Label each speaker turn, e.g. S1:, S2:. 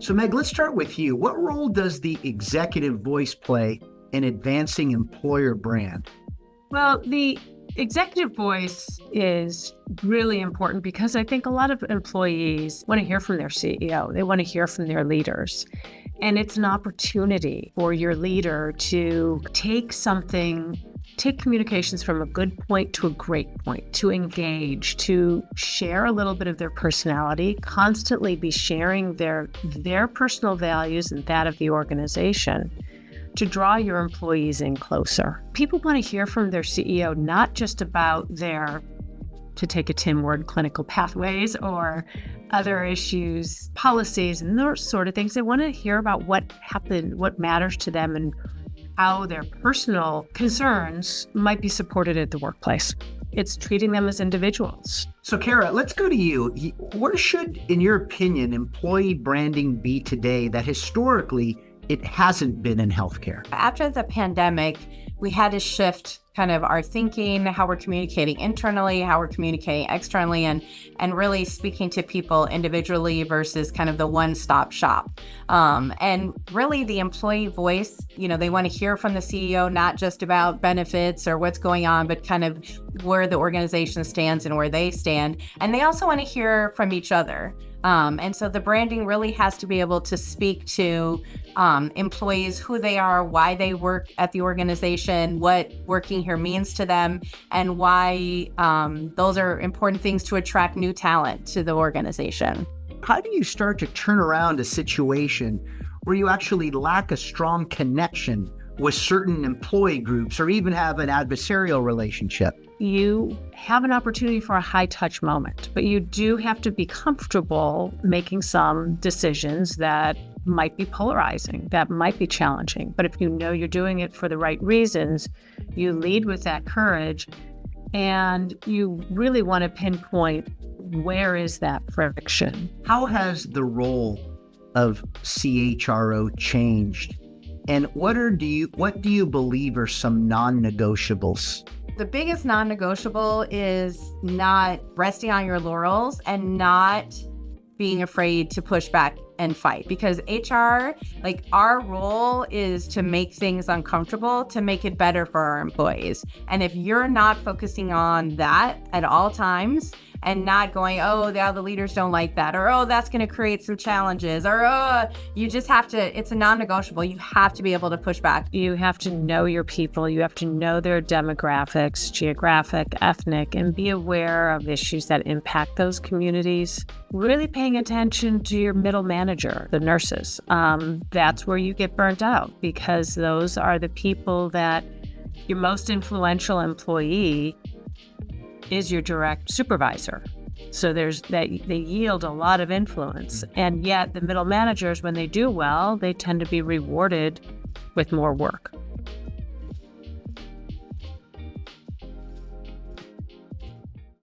S1: So Meg, let's start with you. What role does the executive voice play in advancing employer brand?
S2: Well, the executive voice is really important because I think a lot of employees want to hear from their CEO. They want to hear from their leaders. And it's an opportunity for your leader to take communications from a good point to a great point, to engage, to share a little bit of their personality, constantly be sharing their personal values and that of the organization to draw your employees in closer. People want to hear from their CEO, not just about their, to take a Tim word, clinical pathways or other issues, policies, and those sort of things. They want to hear about what happened, what matters to them, and how their personal concerns might be supported at the workplace. It's treating them as individuals.
S1: So Cara, let's go to you. Where should, in your opinion, employee branding be today that historically it hasn't been in healthcare?
S3: After the pandemic, we had to shift kind of our thinking, how we're communicating internally, how we're communicating externally, and really speaking to people individually versus kind of the one-stop shop. And really the employee voice, they want to hear from the CEO, not just about benefits or what's going on, but kind of where the organization stands and where they stand. And they also want to hear from each other. And so the branding really has to be able to speak to employees, who they are, why they work at the organization, what working here means to them, and why those are important things to attract new talent to the organization.
S1: How do you start to turn around a situation where you actually lack a strong connection with certain employee groups or even have an adversarial relationship?
S2: You have an opportunity for a high-touch moment, but you do have to be comfortable making some decisions that might be polarizing, that might be challenging. But if you know you're doing it for the right reasons, you lead with that courage, and you really want to pinpoint where is that friction.
S1: How has the role of CHRO changed? And what do you believe are some non-negotiables?
S3: The biggest non-negotiable is not resting on your laurels and not being afraid to push back and fight, because HR, our role is to make things uncomfortable, to make it better for our employees. And if you're not focusing on that at all times and not going, oh, now the leaders don't like that, or, oh, that's going to create some challenges, or, oh, you just have to, it's a non-negotiable. You have to be able to push back.
S2: You have to know your people. You have to know their demographics, geographic, ethnic, and be aware of issues that impact those communities. Really paying attention to your middle manager, the nurses. That's where you get burnt out, because those are the people that your most influential employee is your direct supervisor. So they yield a lot of influence. And yet the middle managers, when they do well, they tend to be rewarded with more work.